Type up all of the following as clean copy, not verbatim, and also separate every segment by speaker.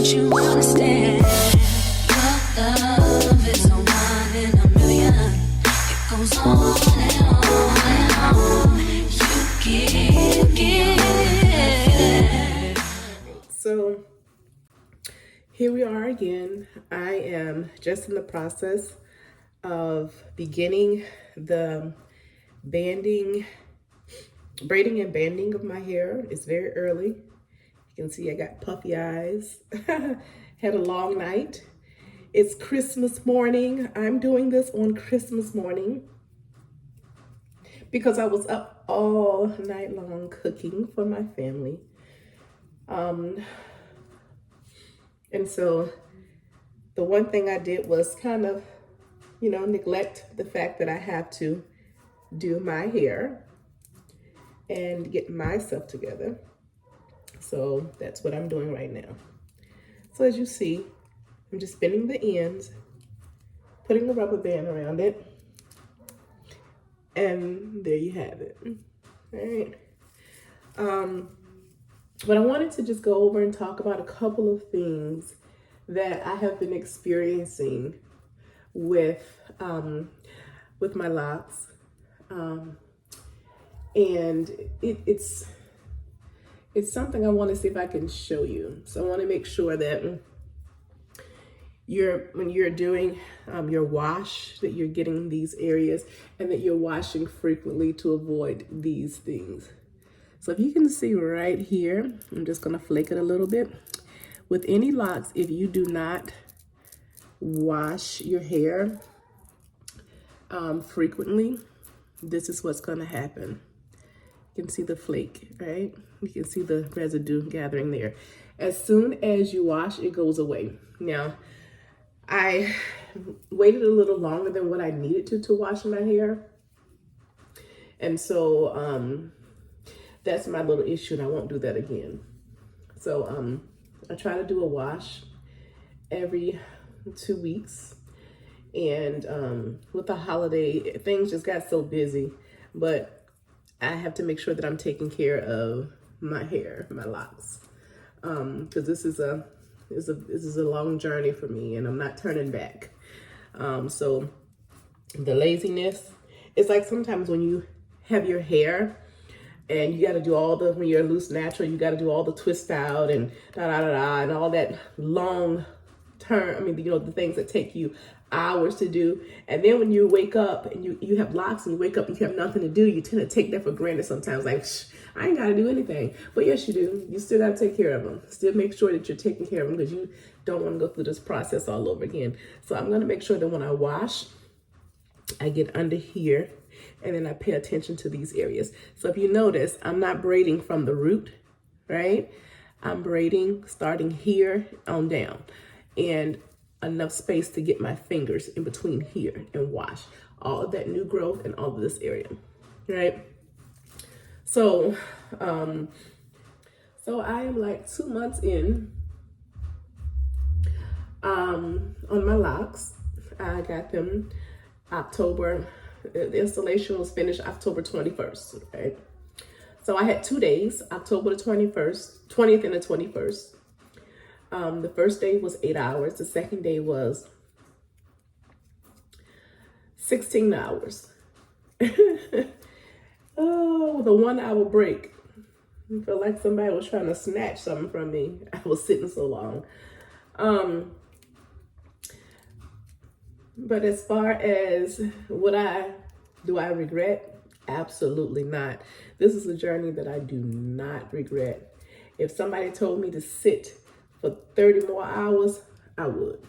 Speaker 1: don't you understand? Your love is no one in a million. It goes on and on and on. You give.
Speaker 2: So here we are again. I am just in the process of beginning the braiding and banding of my hair. It's very early. You can see I got puffy eyes. Had a long night. It's Christmas morning. I'm doing this on Christmas morning because I was up all night long cooking for my family. And so the one thing I did was kind of, neglect the fact that I have to do my hair and get myself together. So that's what I'm doing right now. So as you see, I'm just spinning the ends, putting the rubber band around it, and there you have it. All right. But I wanted to just go over and talk about a couple of things that I have been experiencing with my locks. And it's something I want to see if I can show you. So I want to make sure that when you're doing your wash, that you're getting these areas and that you're washing frequently to avoid these things. So if you can see right here, I'm just gonna flake it a little bit. With any locks, if you do not wash your hair frequently, this is what's gonna happen. You can see the flake, right? You can see the residue gathering there. As soon as you wash, it goes away. Now, I waited a little longer than what I needed to wash my hair. And so that's my little issue, and I won't do that again. So I try to do a wash every 2 weeks. And with the holiday, things just got so busy, but I have to make sure that I'm taking care of my hair, my locks, because this is a long journey for me, and I'm not turning back. So the laziness, it's like sometimes when you have your hair and you got to do when you're loose natural, you got to do all the twist out and and all that long term. I mean, the things that take you hours to do. And then when you wake up and you have locks and you wake up and you have nothing to do, you tend to take that for granted sometimes. Like, I ain't got to do anything. But yes, you do. You still got to take care of them. Still make sure that you're taking care of them because you don't want to go through this process all over again. So I'm going to make sure that when I wash, I get under here and then I pay attention to these areas. So if you notice, I'm not braiding from the root, right? I'm braiding starting here on down, and enough space to get my fingers in between here and wash all of that new growth and all of this area, right? So, so I am like 2 months in on my locks. I got them October. The installation was finished October 21st, right? So I had 2 days, October the 20th and the 21st. The first day was 8 hours. The second day was 16 hours. Oh, with a 1 hour break. I felt like somebody was trying to snatch something from me. I was sitting so long. But as far as do I regret? Absolutely not. This is a journey that I do not regret. If somebody told me to sit for 30 more hours, I would.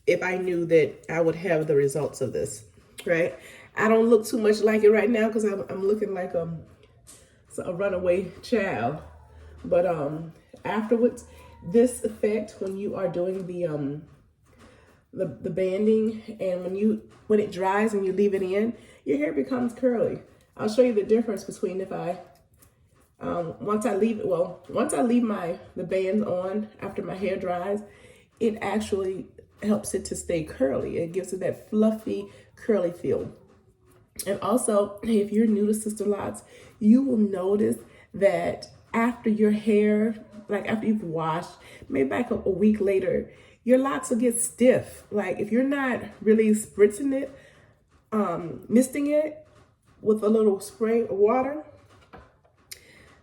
Speaker 2: If I knew that I would have the results of this, right? I don't look too much like it right now because I'm looking like a runaway child. But afterwards, this effect, when you are doing the banding, and when it dries and you leave it in, your hair becomes curly. I'll show you the difference between if I once I leave the bands on after my hair dries, it actually helps it to stay curly. It gives it that fluffy, curly feel. And also, if you're new to Sisterlocks, you will notice that after your hair like after you've washed, maybe like a week later, your locks will get stiff. Like if you're not really spritzing it, misting it with a little spray of water,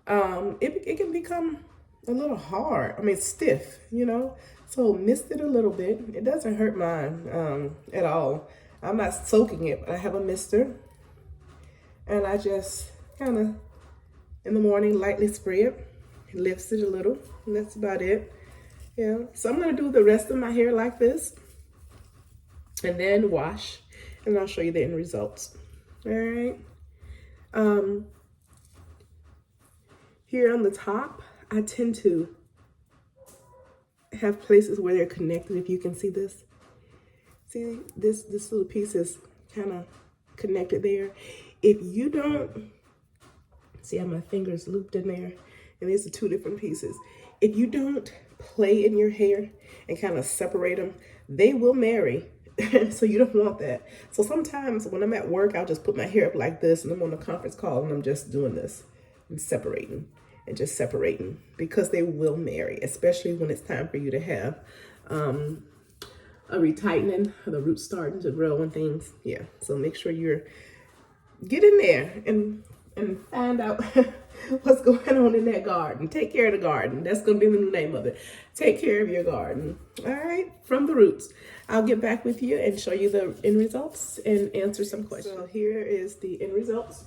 Speaker 2: it can become a little hard. I mean, stiff, you know? So mist it a little bit. It doesn't hurt mine at all. I'm not soaking it, but I have a mister. And I just kind of, in the morning, lightly spray it. It lifts it a little, and that's about it. Yeah, so I'm gonna do the rest of my hair like this, and then wash, and I'll show you the end results. All right. Here on the top, I tend to have places where they're connected. If you can see this, see this little piece is kind of connected there. If you don't see how my fingers looped in there, and these are two different pieces. If you don't play in your hair and kind of separate them, they will marry. So you don't want that. So sometimes when I'm at work, I'll just put my hair up like this, and I'm on a conference call and I'm just doing this and separating and just separating, because they will marry, especially when it's time for you to have a retightening, the roots starting to grow and things. Yeah, so make sure you're get in there and find out what's going on in that garden. Take care of the garden. That's going to be the new name of it. Take care of your garden. All right, from the roots. I'll get back with you and show you the end results and answer some questions. So here is the end results.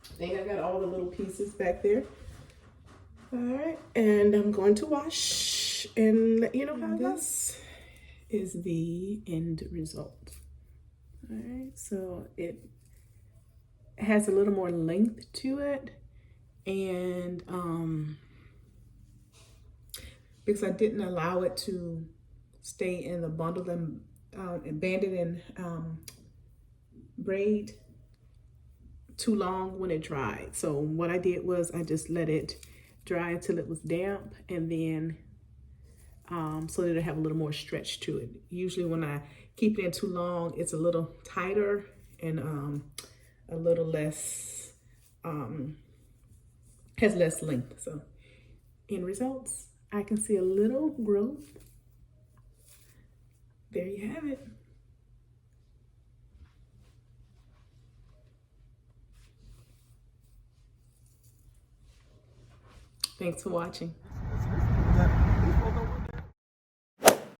Speaker 2: I think I got all the little pieces back there. All right, and I'm going to wash and let you know how this is the end result. All right, so it has a little more length to it, and because I didn't allow it to stay in the bundle and banded and braid too long when it dried. So what I did was I just let it dry until it was damp, and then so that it have a little more stretch to it. Usually when I keep it in too long, it's a little tighter and a little less, has less length. So in results, I can see a little growth. There you have it. Thanks for watching.